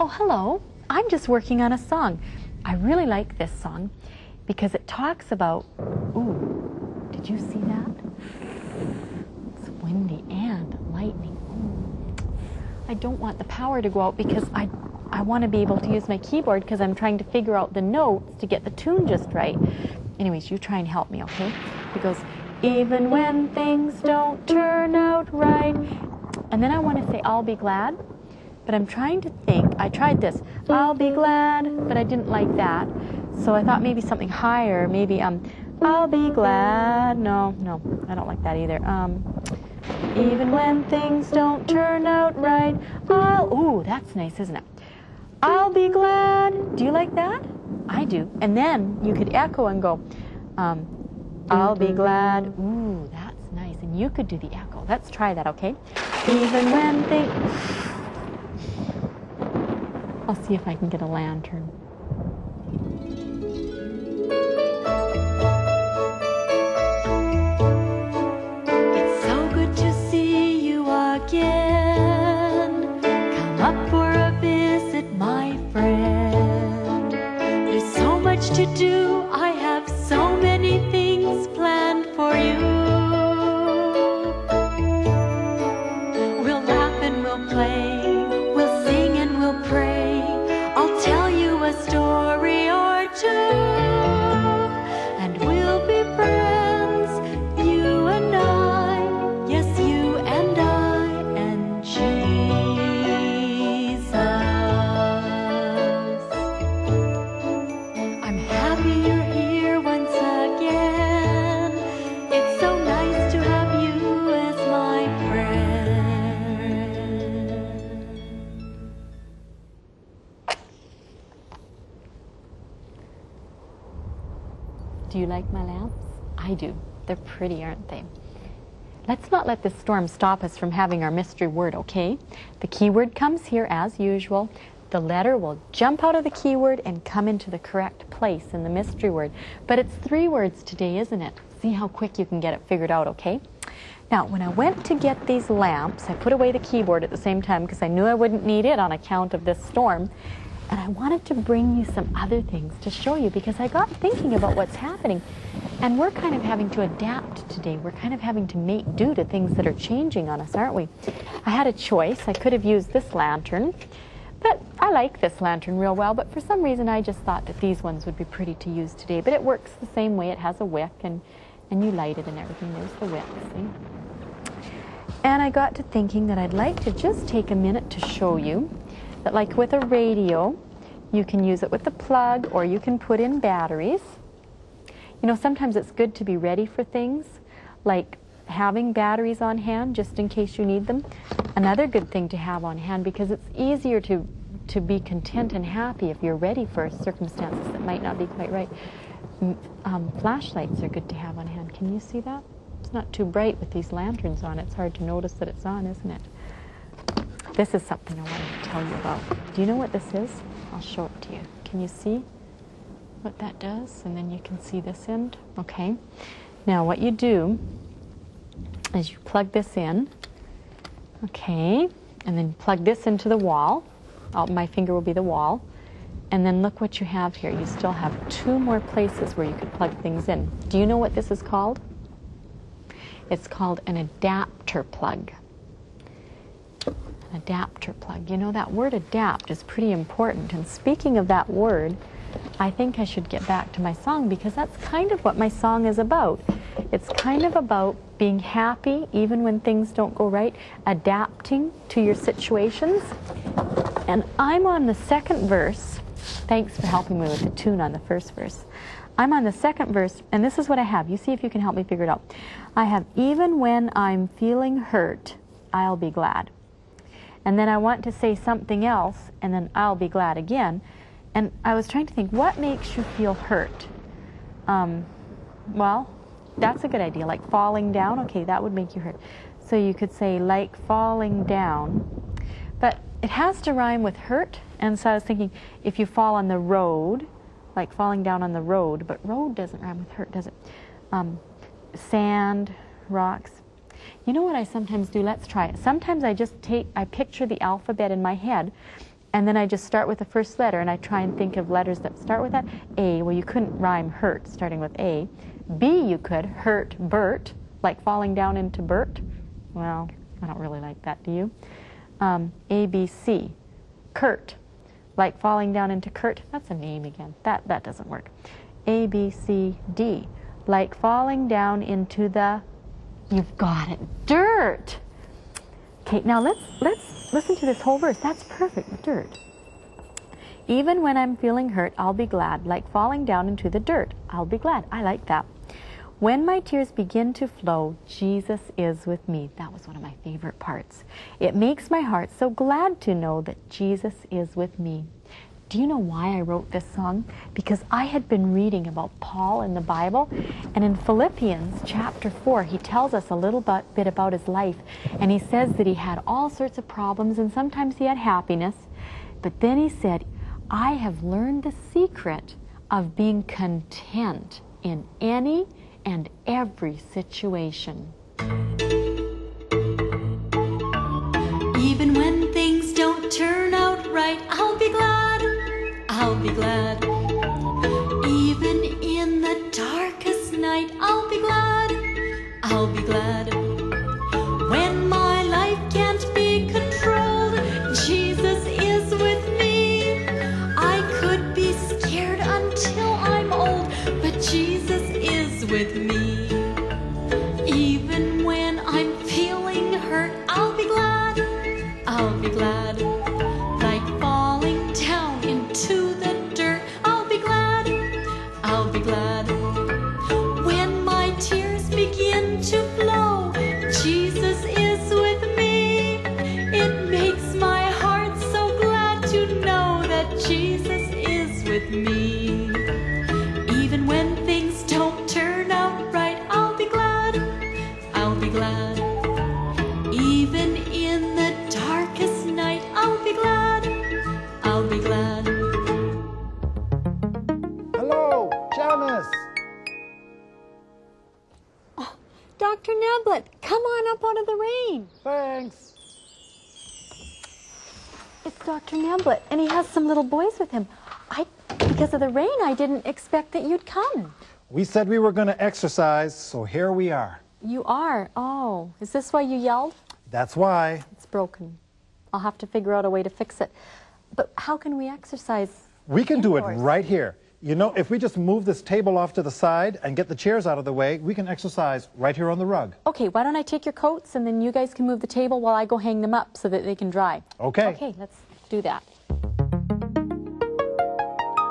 Oh, hello. I'm just working on a song. I really like this song because it talks about, ooh, did you see that? It's windy and lightning. Ooh. I don't want the power to go out because I want to be able to use my keyboard because I'm trying to figure out the notes to get the tune just right. Anyways, you try and help me, okay? It goes, even when things don't turn out right. And then I want to say, I'll be glad. But I'm trying to think, I tried this, I'll be glad, but I didn't like that. So I thought maybe something higher, maybe, I'll be glad. No, I don't like that either. Even when things don't turn out right, ooh, that's nice, isn't it? I'll be glad. Do you like that? I do. And then you could echo and go, I'll be glad. Ooh, that's nice. And you could do the echo. Let's try that, okay? Even when things... I'll see if I can get a lantern. It's so good to see you again. Come up for a visit, my friend. There's so much to do. I have so many things planned for you. We'll laugh and we'll play. We'll sing and we'll pray. Tell you a story or two, and we'll be friends, you and I, yes, you and I, and Jesus. I'm happy you're here once again. It's so nice to have you as my friend. Do you like my lamps? I do. They're pretty, aren't they? Let's not let this storm stop us from having our mystery word, okay? The keyword comes here as usual. The letter will jump out of the keyword and come into the correct place in the mystery word. But it's 3 words today, isn't it? See how quick you can get it figured out, okay? Now, when I went to get these lamps, I put away the keyboard at the same time because I knew I wouldn't need it on account of this storm. And I wanted to bring you some other things to show you because I got thinking about what's happening. And we're kind of having to adapt today. We're kind of having to make do to things that are changing on us, aren't we? I had a choice. I could have used this lantern, but I like this lantern real well. But for some reason, I just thought that these ones would be pretty to use today. But it works the same way. It has a wick, and you light it and everything. There's the wick, see? And I got to thinking that I'd like to just take a minute to show you that, like with a radio, you can use it with the plug or you can put in batteries. You know, sometimes it's good to be ready for things, like having batteries on hand just in case you need them. Another good thing to have on hand because it's easier to be content and happy if you're ready for circumstances that might not be quite right. Flashlights are good to have on hand. Can you see that? It's not too bright with these lanterns on. It's hard to notice that it's on, isn't it? This is something I wanted to tell you about. Do you know what this is? I'll show it to you. Can you see what that does? And then you can see this end. Okay. Now what you do is you plug this in. Okay. And then plug this into the wall. My finger will be the wall. And then look what you have here. You still have 2 more places where you could plug things in. Do you know what this is called? It's called an adapter plug. Adapter plug. You know, that word adapt is pretty important. And speaking of that word, I think I should get back to my song because that's kind of what my song is about. It's kind of about being happy even when things don't go right, adapting to your situations. And I'm on the 2nd verse. Thanks for helping me with the tune on the 1st verse. I'm on the 2nd verse, and this is what I have. You see if you can help me figure it out. I have, even when I'm feeling hurt, I'll be glad. And then I want to say something else, and then I'll be glad again. And I was trying to think, what makes you feel hurt? Well, that's a good idea, like falling down. Okay, that would make you hurt. So you could say, like falling down. But it has to rhyme with hurt. And so I was thinking, if you fall on the road, like falling down on the road, but road doesn't rhyme with hurt, does it? Sand, rocks. You know what I sometimes do? Let's try it. Sometimes I picture the alphabet in my head, and then I just start with the first letter, and I try and think of letters that start with that. A, well, you couldn't rhyme hurt starting with A. B, you could, hurt, Bert, like falling down into Bert. Well, I don't really like that, do you? A, B, C, Kurt, like falling down into Kurt. That's a name again. That doesn't work. A, B, C, D, like falling down into the, you've got it, dirt. Okay, now let's listen to this whole verse. That's perfect, dirt. Even when I'm feeling hurt, I'll be glad, like falling down into the dirt. I'll be glad. I like that. When my tears begin to flow, Jesus is with me. That was one of my favorite parts. It makes my heart so glad to know that Jesus is with me. Do you know why I wrote this song? Because I had been reading about Paul in the Bible, and in Philippians chapter 4, he tells us a little bit about his life, and he says that he had all sorts of problems, and sometimes he had happiness, but then he said, I have learned the secret of being content in any and every situation. Even when things don't turn out right, I'll be glad, I'll be glad. Even in the darkest night, I'll be glad, I'll be glad. When my life can't be controlled, Jesus is with me. I could be scared until I'm old, but Jesus is with me. Even when I'm feeling hurt, I'll be glad, I'll be glad. Like falling down into the dirt, I'll be glad, I'll be glad. When my tears begin to flow, Jesus is with me. It makes my heart so glad to know that Jesus is with me. Even when things don't turn out right, I'll be glad, I'll be glad. Even in the darkest night, I'll be glad, I'll be glad. Hello, Janice. Oh, Dr. Neblett, come on up out of the rain. Thanks. It's Dr. Neblett, and he has some little boys with him. Because of the rain, I didn't expect that you'd come. We said we were going to exercise, so here we are. You are? Oh, is this why you yelled? That's why. It's broken. I'll have to figure out a way to fix it. But how can we exercise We can do it indoors? right here. You know, if we just move this table off to the side and get the chairs out of the way, we can exercise right here on the rug. Okay, why don't I take your coats, and then you guys can move the table while I go hang them up so that they can dry. Okay. Okay, let's do that.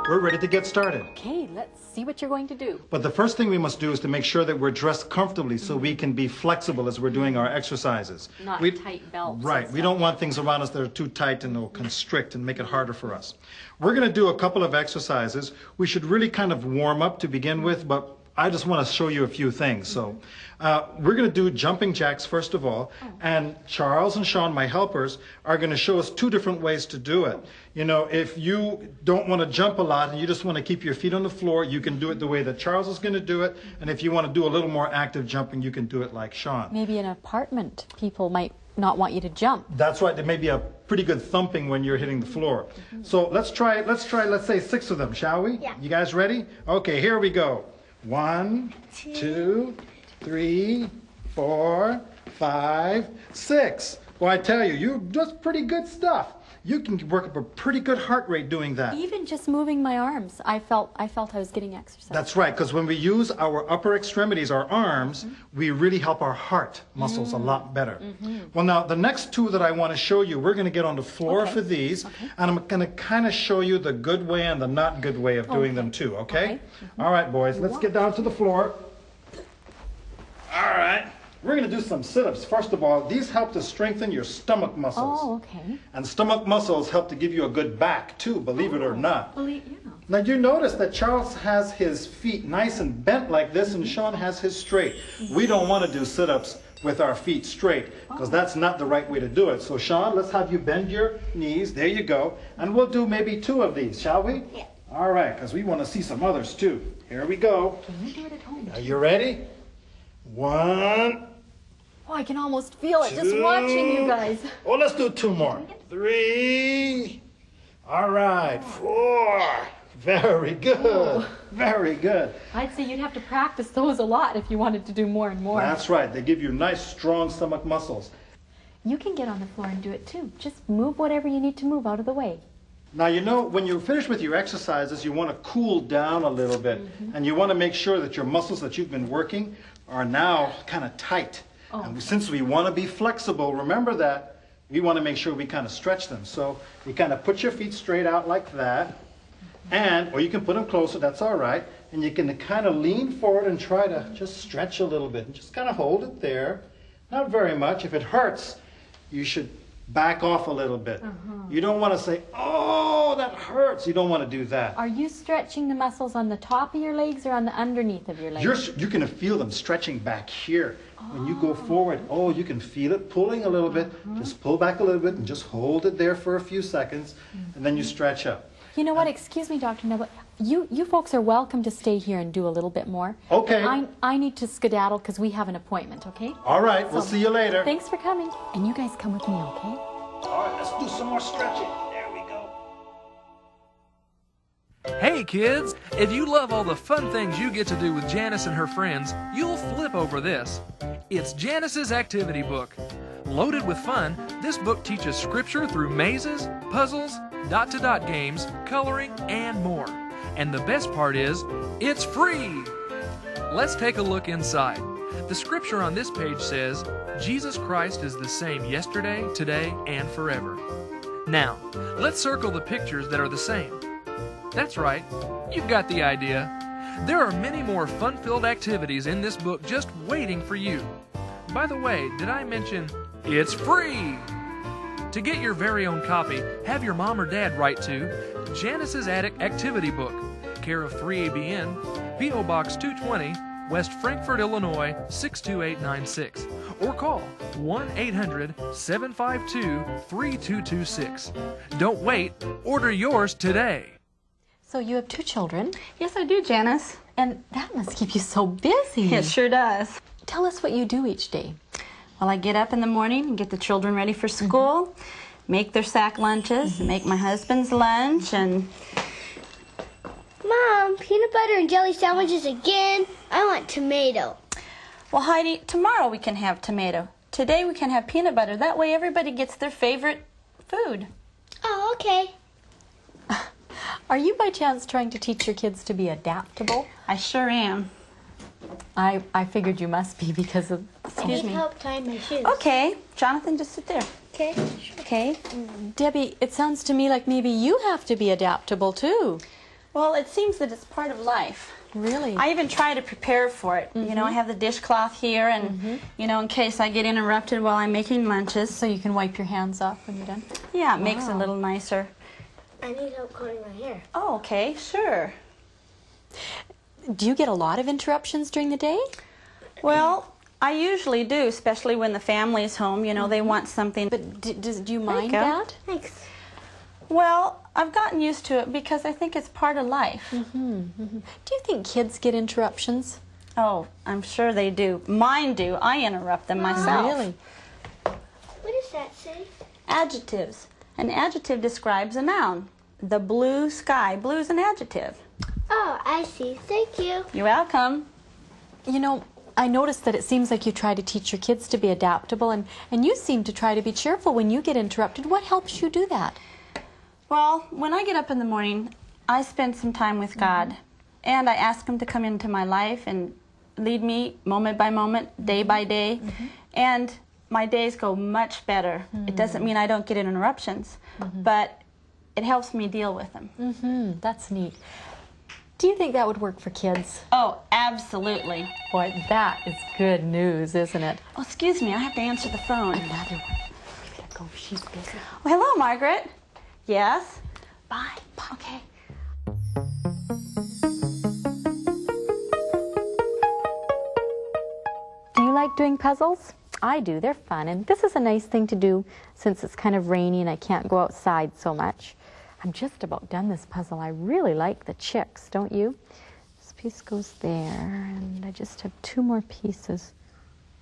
We're ready to get started. Okay, let's see what you're going to do. But the first thing we must do is to make sure that we're dressed comfortably so we can be flexible as we're doing our exercises. Not tight belts. Right. We don't want things around us that are too tight and will constrict and make it harder for us. We're going to do a couple of exercises. We should really kind of warm up to begin with, but I just want to show you a few things. So we're going to do jumping jacks first of all, and Charles and Sean, my helpers, are going to show us two different ways to do it. You know, if you don't want to jump a lot and you just want to keep your feet on the floor, you can do it the way that Charles is going to do it. And if you want to do a little more active jumping, you can do it like Sean. Maybe in an apartment, people might not want you to jump. That's right. There may be a pretty good thumping when you're hitting the floor. So let's try, let's say 6 of them, shall we? Yeah. You guys ready? Okay, here we go. 1, 2, 3, 4, 5, 6. Well, I tell you, that's pretty good stuff. You can work up a pretty good heart rate doing that. Even just moving my arms, I felt I was getting exercise. That's right, because when we use our upper extremities, our arms, we really help our heart muscles a lot better. Well, now, the next 2 that I want to show you, we're going to get on the floor for these, and I'm going to kind of show you the good way and the not good way of doing them too, okay? All right, boys, let's get down to the floor. All right. We're going to do some sit-ups. First of all, these help to strengthen your stomach muscles. Oh, okay. And stomach muscles help to give you a good back, too, believe it or not. Well, yeah. Now, you notice that Charles has his feet nice and bent like this, and Sean has his straight. We don't want to do sit-ups with our feet straight, because that's not the right way to do it. So, Sean, let's have you bend your knees. There you go. And we'll do maybe 2 of these, shall we? Yeah. All right, because we want to see some others, too. Here we go. Can you do it at home? Are you ready? 1, Oh, I can almost feel it just watching you guys. Oh, let's do 2 more. 3, All right, 4. Very good. Very good. I'd say you'd have to practice those a lot if you wanted to do more and more. That's right. They give you nice, strong stomach muscles. You can get on the floor and do it too. Just move whatever you need to move out of the way. Now, you know, when you're finished with your exercises, you want to cool down a little bit. And you want to make sure that your muscles that you've been working are now kind of tight. Oh. And since we want to be flexible, remember that, we want to make sure we kind of stretch them. So you kind of put your feet straight out like that. Or you can put them closer, that's all right. And you can kind of lean forward and try to just stretch a little bit. And just kind of hold it there. Not very much. If it hurts, you should back off a little bit. You don't want to say, oh, that hurts. You don't want to do that. Are you stretching the muscles on the top of your legs or on the underneath of your legs? You're going to feel them stretching back here. When you go forward, you can feel it pulling a little bit. Just pull back a little bit and just hold it there for a few seconds. And then you stretch up. You know what? Excuse me, Dr. Neville. You folks are welcome to stay here and do a little bit more. Okay. I need to skedaddle because we have an appointment, okay? All right. We'll see you later. Thanks for coming. And you guys come with me, okay? All right. Let's do some more stretching. There we go. Hey kids, if you love all the fun things you get to do with Janice and her friends, you'll flip over this. It's Janice's activity book. Loaded with fun, this book teaches scripture through mazes, puzzles, dot-to-dot games, coloring, and more. And the best part is, it's free! Let's take a look inside. The scripture on this page says, Jesus Christ is the same yesterday, today, and forever. Now, let's circle the pictures that are the same. That's right, you've got the idea. There are many more fun-filled activities in this book just waiting for you. By the way, did I mention it's free? To get your very own copy, have your mom or dad write to Janice's Attic Activity Book, care of 3ABN, P.O. Box 220, West Frankfort, Illinois 62896, or call 1-800-752-3226. Don't wait, order yours today. So you have 2 children, Yes, I do, Janice. and that must keep you so busy. It sure does. Tell us what you do each day. Well, I get up in the morning and get the children ready for school, make their sack lunches, make my husband's lunch, and... Mom, peanut butter and jelly sandwiches again? I want tomato. Well, Heidi, tomorrow we can have tomato. Today we can have peanut butter. That way everybody gets their favorite food. Oh, okay. Are you by chance trying to teach your kids to be adaptable? I sure am. I figured you must be because of... I need help tying my shoes. Okay, Jonathan, just sit there. Okay. Okay. Debbie, it sounds to me like maybe you have to be adaptable too. Well, it seems that it's part of life. Really? I even try to prepare for it. You know, I have the dishcloth here, and, you know, in case I get interrupted while I'm making lunches. So you can wipe your hands off when you're done? Yeah, it makes it a little nicer. I need help combing my hair. Oh, okay, sure. Do you get a lot of interruptions during the day? Well, I usually do, especially when the family's home. You know, they want something. But do you mind go. that? Thanks. Well, I've gotten used to it because I think it's part of life. Do you think kids get interruptions? Oh, I'm sure they do. Mine do. I interrupt them myself. Really? What does that say? Adjectives. An adjective describes a noun. The blue sky. Blue is an adjective. Oh, I see. Thank you. You're welcome. You know, I noticed that it seems like you try to teach your kids to be adaptable, and you seem to try to be cheerful when you get interrupted. What helps you do that? Well, when I get up in the morning, I spend some time with God, and I ask Him to come into my life and lead me moment by moment, day by day, and my days go much better. It doesn't mean I don't get interruptions, but it helps me deal with them. That's neat. Do you think that would work for kids? Oh, absolutely. Boy, that is good news, isn't it? Oh, excuse me, I have to answer the phone. Another one. We better go. She's busy. Oh, hello, Margaret. Yes? Bye. Okay. Do you like doing puzzles? I do. They're fun. And this is a nice thing to do since it's kind of rainy and I can't go outside so much. I'm just about done this puzzle. I really like the chicks, don't you? This piece goes there, and I just have 2 more pieces.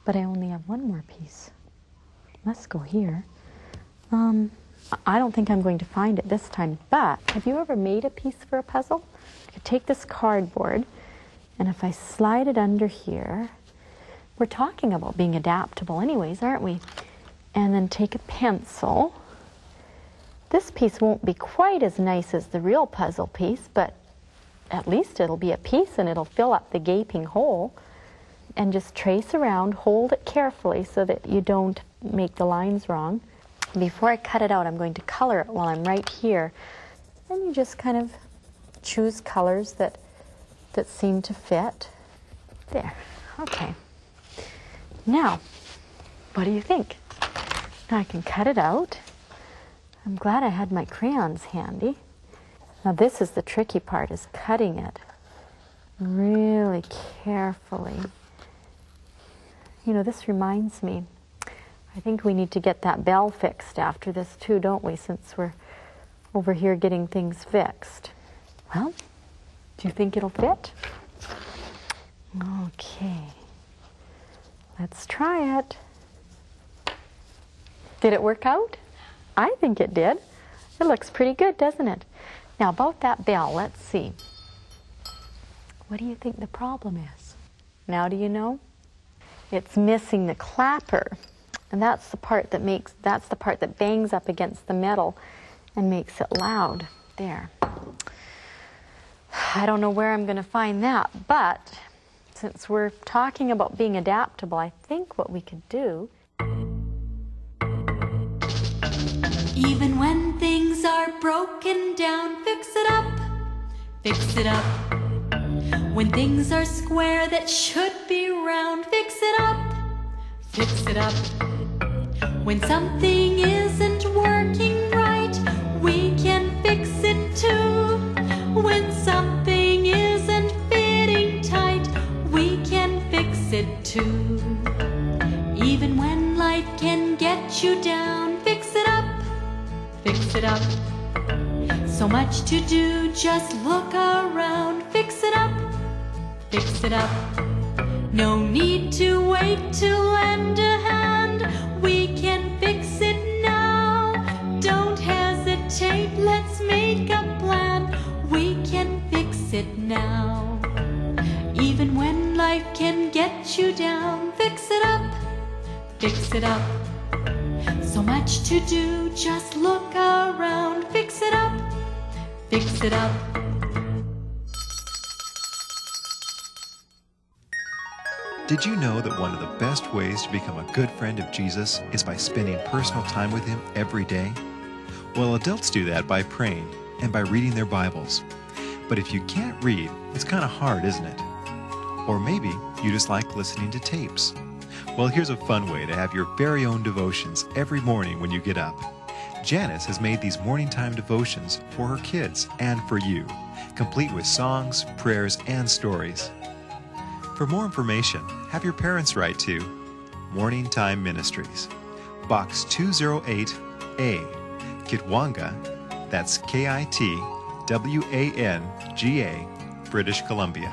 But I only have 1 more piece. Must go here. I don't think I'm going to find it this time, but have you ever made a piece for a puzzle? You could take this cardboard, and if I slide it under here, we're talking about being adaptable anyways, aren't we? And then take a pencil. This piece won't be quite as nice as the real puzzle piece, but at least it'll be a piece and it'll fill up the gaping hole. And just trace around, hold it carefully so that you don't make the lines wrong. Before I cut it out, I'm going to color it while I'm right here. And you just kind of choose colors that seem to fit. There, okay. Now, what do you think? Now I can cut it out. I'm glad I had my crayons handy. Now this is the tricky part, is cutting it really carefully. You know, this reminds me, I think we need to get that bell fixed after this too, don't we, since we're over here getting things fixed. Well, do you think it'll fit? Okay, let's try it. Did it work out? I think it did. It looks pretty good, doesn't it? Now about that bell, let's see. What do you think the problem is? Now do you know? It's missing the clapper, and that's the part that bangs up against the metal and makes it loud. There. I don't know where I'm going to find that, but since we're talking about being adaptable, I think what we could do. Even when things are broken down, fix it up, fix it up. When things are square that should be round, fix it up, fix it up. When something isn't working right, we can fix it too. When something isn't fitting tight, we can fix it too. Even when life can get you down, fix it up, fix it up. So much to do, just look around, fix it up, fix it up. No need to wait to lend a hand, we can fix it now. Don't hesitate, let's make a plan, we can fix it now. Even when life can get you down, fix it up, fix it up. So much to do, just look around, fix it up, fix it up. Did you know that one of the best ways to become a good friend of Jesus is by spending personal time with Him every day? Well, adults do that by praying and by reading their Bibles. But if you can't read, it's kind of hard, isn't it? Or maybe you just like listening to tapes. Well, here's a fun way to have your very own devotions every morning when you get up. Janice has made these morning time devotions for her kids and for you, complete with songs, prayers, and stories. For more information, have your parents write to Morning Time Ministries, Box 208A, Kitwanga, that's Kitwanga, British Columbia,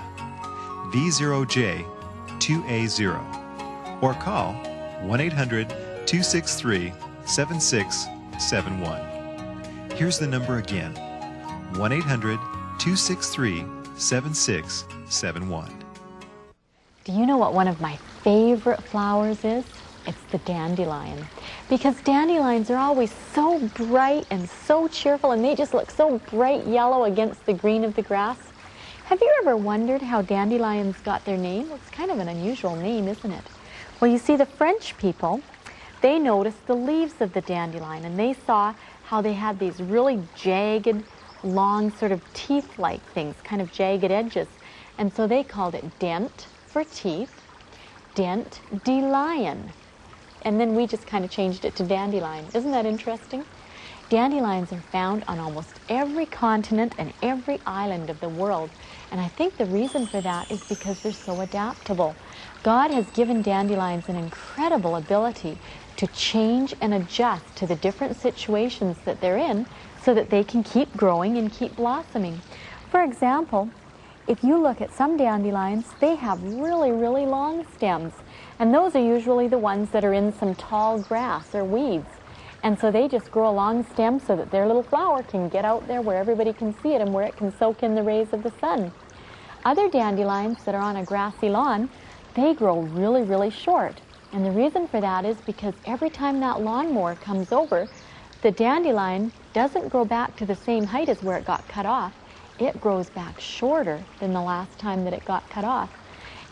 V0J2A0, or call 1-800-263-7671. Here's the number again, 1-800-263-7671. Do you know what one of my favorite flowers is? It's the dandelion. Because dandelions are always so bright and so cheerful, and they just look so bright yellow against the green of the grass. Have you ever wondered how dandelions got their name? Well, it's kind of an unusual name, isn't it? Well, you see, the French people, they noticed the leaves of the dandelion, and they saw how they had these really jagged, long, sort of teeth-like things, kind of jagged edges. And so they called it dent for teeth, dent de lion. And then we just kind of changed it to dandelion. Isn't that interesting? Dandelions are found on almost every continent and every island of the world. And I think the reason for that is because they're so adaptable. God has given dandelions an incredible ability to change and adjust to the different situations that they're in so that they can keep growing and keep blossoming. For example, if you look at some dandelions, they have really, really long stems. And those are usually the ones that are in some tall grass or weeds. And so they just grow a long stem so that their little flower can get out there where everybody can see it and where it can soak in the rays of the sun. Other dandelions that are on a grassy lawn, they grow really, really short. And the reason for that is because every time that lawnmower comes over, the dandelion doesn't grow back to the same height as where it got cut off. It grows back shorter than the last time that it got cut off.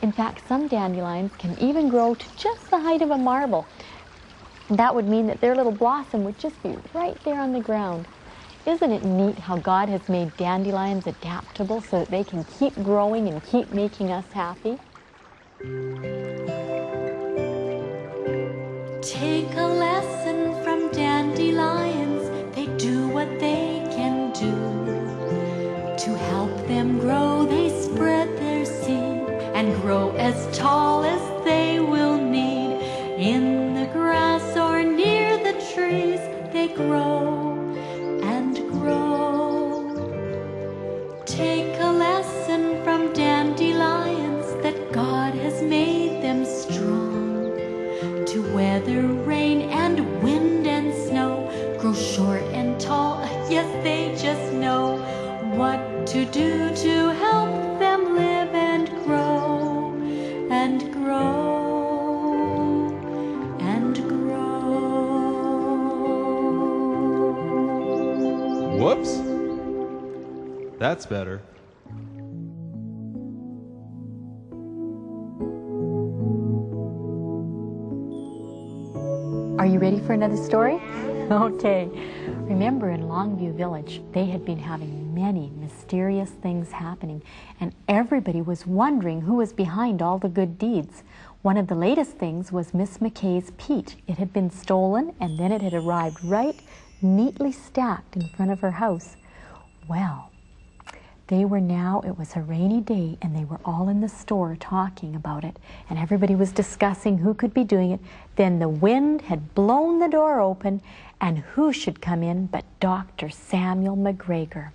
In fact, some dandelions can even grow to just the height of a marble. That would mean that their little blossom would just be right there on the ground. Isn't it neat how God has made dandelions adaptable so that they can keep growing and keep making us happy? Take a lesson from dandelions. They do what they can do. To help them grow, they spread their seed and grow as tall as they will need. In the grass or near the trees, they grow and grow. Take a lesson from dandelions that God has made them strong. To weather rain and wind and snow, grow short and tall, yes, they just know what to do to help them live and grow and grow and grow. Whoops. That's better. Are you ready for another story? Okay. Remember, in Longview Village, they had been having many mysterious things happening, and everybody was wondering who was behind all the good deeds. One of the latest things was Miss McKay's peat. It had been stolen, and then it had arrived right neatly stacked in front of her house. Well, it was a rainy day, and they were all in the store talking about it, and everybody was discussing who could be doing it. Then the wind had blown the door open, and who should come in but Dr. Samuel McGregor.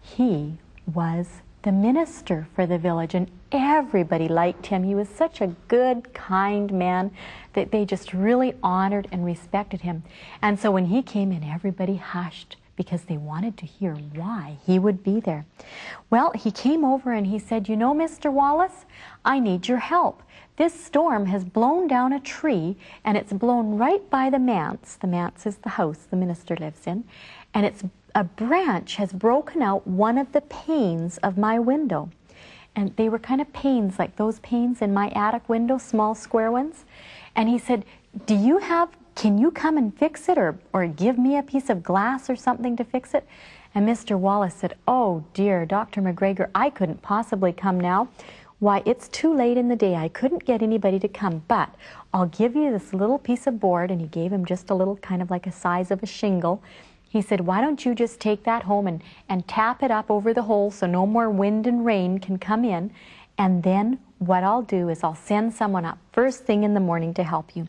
He was the minister for the village, and everybody liked him. He was such a good, kind man that they just really honored and respected him. And so when he came in, everybody hushed, because they wanted to hear why he would be there. Well, he came over and he said, "You know, Mr. Wallace, I need your help. This storm has blown down a tree, and it's blown right by the manse." The manse is the house the minister lives in. "And a branch has broken out one of the panes of my window." And they were kind of panes, like those panes in my attic window, small square ones. And he said, "Can you come and fix it, or give me a piece of glass or something to fix it?" And Mr. Wallace said, "Oh dear, Dr. McGregor, I couldn't possibly come now. Why, it's too late in the day. I couldn't get anybody to come, but I'll give you this little piece of board." And he gave him just a little, kind of like a size of a shingle. He said, "Why don't you just take that home and tap it up over the hole so no more wind and rain can come in. And then what I'll do is I'll send someone up first thing in the morning to help you."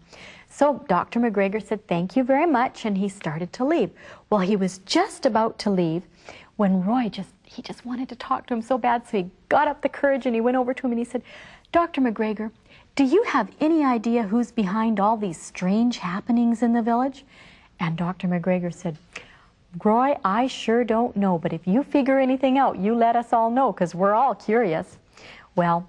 So Dr. McGregor said, "Thank you very much," and he started to leave. Well, he was just about to leave when Roy just wanted to talk to him so bad, so he got up the courage and he went over to him and he said, "Dr. McGregor, do you have any idea who's behind all these strange happenings in the village?" And Dr. McGregor said, "Roy, I sure don't know, but if you figure anything out, you let us all know, because we're all curious." Well,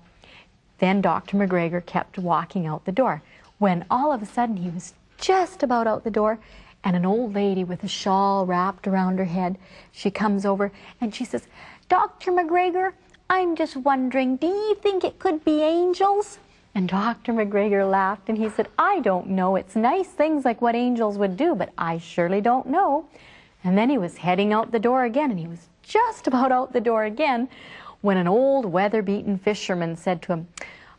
then Dr. McGregor kept walking out the door, when all of a sudden he was just about out the door, and an old lady with a shawl wrapped around her head, she comes over and she says, "Dr. McGregor, I'm just wondering, do you think it could be angels?" And Dr. McGregor laughed and he said, "I don't know. It's nice things like what angels would do, but I surely don't know." And then he was heading out the door again, and he was just about out the door again when an old weather-beaten fisherman said to him,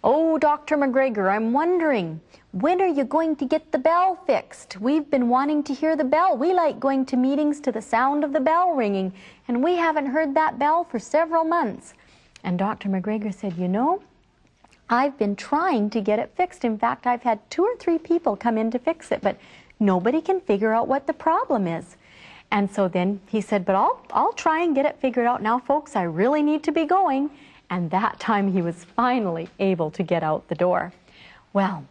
"Oh, Dr. McGregor, I'm wondering, when are you going to get the bell fixed? We've been wanting to hear the bell. We like going to meetings to the sound of the bell ringing, and we haven't heard that bell for several months." And Dr. McGregor said, "You know, I've been trying to get it fixed. In fact, I've had 2 or 3 people come in to fix it, but nobody can figure out what the problem is." And so then he said, "But I'll try and get it figured out. Now, folks, I really need to be going." And that time he was finally able to get out the door. Well,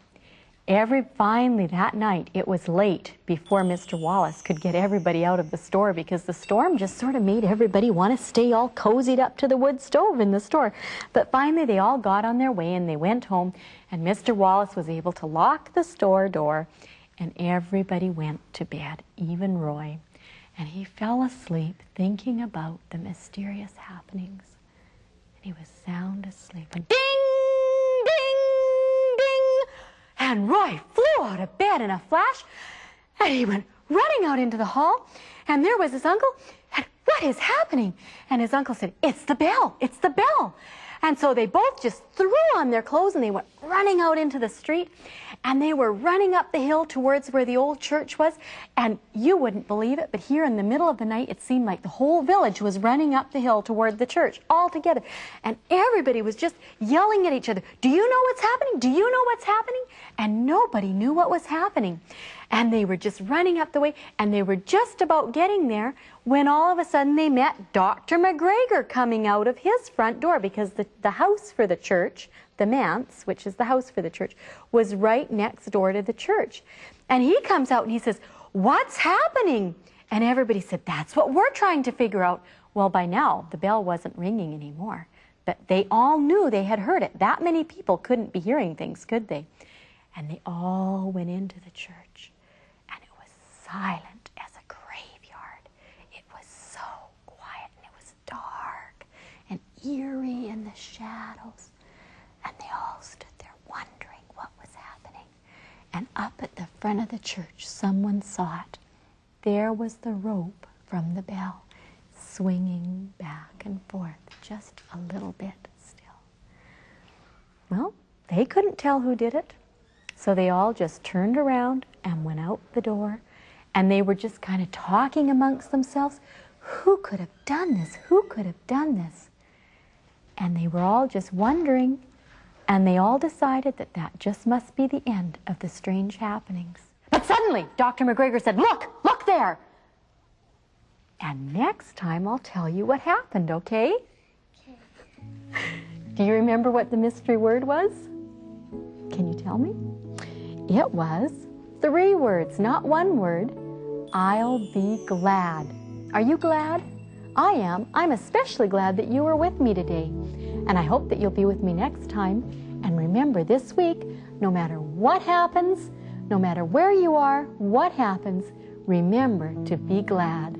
Finally that night, it was late before Mr. Wallace could get everybody out of the store because the storm just sort of made everybody want to stay all cozied up to the wood stove in the store. But finally they all got on their way and they went home, and Mr. Wallace was able to lock the store door, and everybody went to bed, even Roy. And he fell asleep thinking about the mysterious happenings. And he was sound asleep. And ding, ding, ding! And Roy flew out of bed in a flash, and he went running out into the hall, and there was his uncle, and what is happening? And his uncle said, it's the bell, it's the bell. And so they both just threw on their clothes and they went running out into the street, and they were running up the hill towards where the old church was. And you wouldn't believe it, but here in the middle of the night, it seemed like the whole village was running up the hill toward the church all together. And everybody was just yelling at each other, do you know what's happening? Do you know what's happening? And nobody knew what was happening. And they were just running up the way, and they were just about getting there when all of a sudden they met Dr. McGregor coming out of his front door, because the house for the church, the manse, which is the house for the church, was right next door to the church. And he comes out and he says, what's happening? And everybody said, that's what we're trying to figure out. Well, by now, the bell wasn't ringing anymore, but they all knew they had heard it. That many people couldn't be hearing things, could they? And they all went into the church. Silent as a graveyard. It was so quiet, and it was dark and eerie in the shadows. And they all stood there wondering what was happening. And up at the front of the church, someone saw it. There was the rope from the bell, swinging back and forth, just a little bit still. Well, they couldn't tell who did it, so they all just turned around and went out the door. And they were just kind of talking amongst themselves. Who could have done this? Who could have done this? And they were all just wondering, and they all decided that that just must be the end of the strange happenings. But suddenly, Dr. McGregor said, look, look there. And next time I'll tell you what happened, okay? Do you remember what the mystery word was? Can you tell me? It was 3 words, not 1 word. I'll be glad. Are you glad? I am. I'm especially glad that you were with me today. And I hope that you'll be with me next time. And remember, this week, no matter what happens, no matter where you are, what happens, remember to be glad.